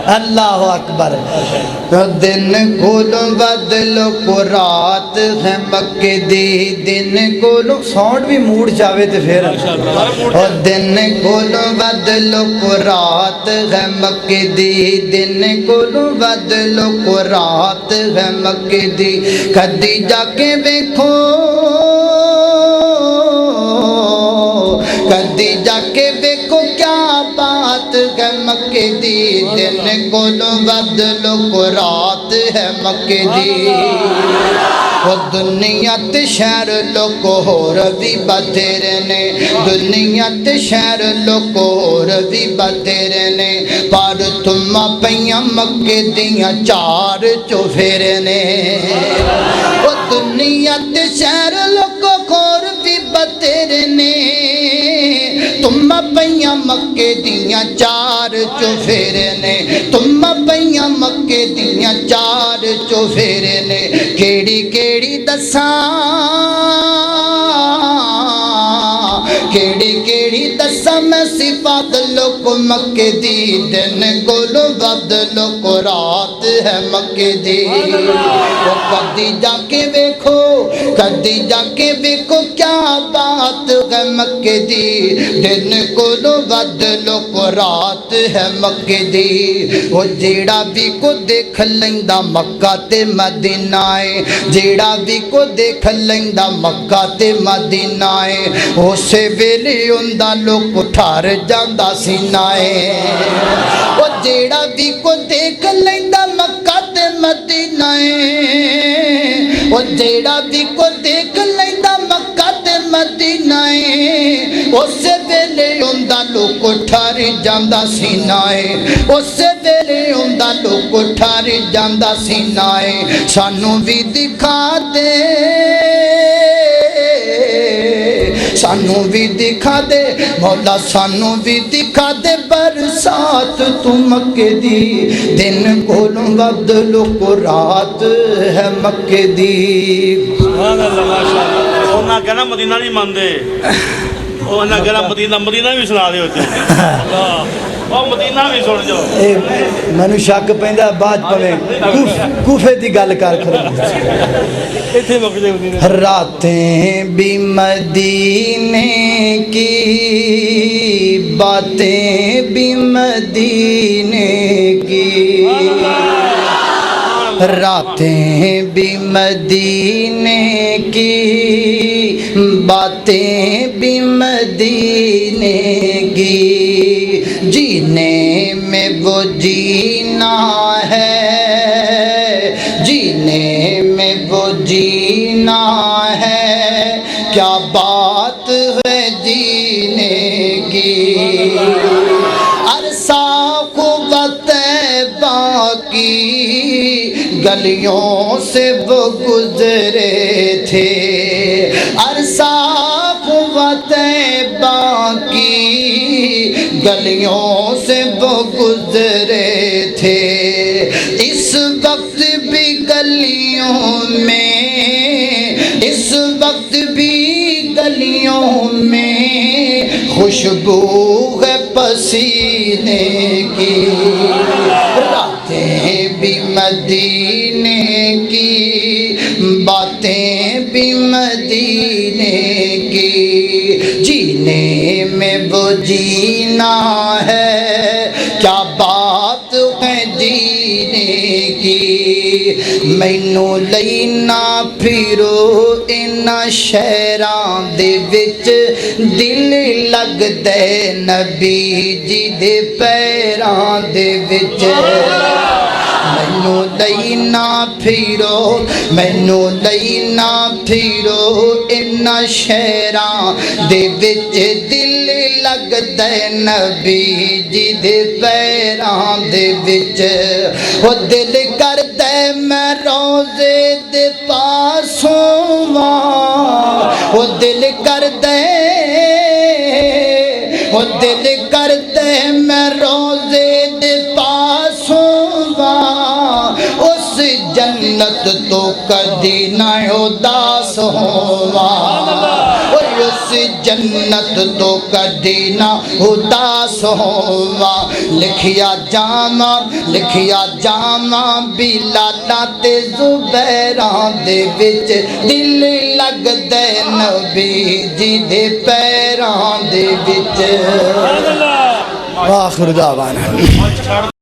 अल्लाह अकबर। दिन कोलो बदलो को रात है मक्के दी, दिन कोलो साउंड भी मूड जावे तो फिर और दिन कोलो बदलो को रात है मक्के दी, दिन कोलो बदलो को रात है मक्के दी। कदी जाके देखो, कदी जाके देखो क्या बात है मक्के दी, दिन कोलो बदलो को रात है मक्के दी। वो दुनिया ते शहर लोग होर भी बतेरे ने, दुनिया ते शहर लोग होर भी बतेरे ने, पर तुम पईया मक्के दियां चार चौफेरे ने। वो दुनिया ते शहर लोग होर भी बतेरे ने, तुम पईया मक्के दियां चार चौफेरे ने, तुम पईया मक्के दियां चार चौफेरे ने। केड़ी केड़ी दसा, केड़ी केड़ी दसा मैं सिफात लोग मक्के दी, दिन कोलो बदलो को रात है मक्के दी। वो कदी जाके देखो, कदी जाके देखो क्या बात है मक्के दी, दिन कोलो बदलो को रात है मक्के दी। वो जेड़ा भी को देख लेंदा मक्का ते मदीना है, जेड़ा भी को देख लेंदा मक्का ते मदीना है, उसे वेले उंदा लोग ठहर जांदा सीना है। वो जेड़ा भी को देख लेंदा मक्का ते मदीना है, वो जेड़ा भी को देख लेंदा मक्का ते मदीना है, उसे वेले उंदा लोग ठहर जांदा सीना है, उसे वेले उंदा लोग ठहर जांदा सीना है। सानू भी दिखा दे, सानू भी दिखा दे मौला, सानू भी दिखा दे बरसात तू मक्के दी, दिन कोलो बदलो को रात है मक्के दी। उन्हें कहना मदीना नहीं मानते, उन्हें कहना मदीना, मदीना भी सुना दे मदीना भी सुन जाओ। मैनू शक पैंदा बाद पवे कूफे दी गल कर। रातें भी मदीने की, बातें भी मदीने की, रातें भी मदीने की, बातें भी मदीने की। जीने में वो जीना है, जीने में वो जीना है, क्या बात है जीने की। अरसा क़ुव्वत बाकी गलियों से वो गुजरे थे, अरसा क़ुव्वत बाकी गलियों से वो गुजरे थे। इस वक्त भी गलियों में, इस वक्त भी गलियों में खुशबू है पसीने की। रातें भी मदीने की, बातें भी मदीने की। जीने में वो जीना है, क्या बात है जीने की। मैनू लैना फिरो इन्ना शहरां दे विच, दिल लगदे नबी जी दे पैरां दे विच। मैनू लैना फिरो, मैनू लैना फिरो इन्ना शहरां दे विच, दिल लगदे नबी जी दे पैरां दे विच। ओ दिल करदे मैं रोज़े दे पासों वां, ओ दिल करदे, ओ दिल करदे मैं रोज़े दे पासों वां, उस जन्नत तो कदी ना उदास होवां। उस जन्नत तो कदी ना उदास होवा लिखिया जामा बिलाला ते जुबैरा दे विच दिल लगदे नबी जी दे पैरां दे विच। आखिर दावाना।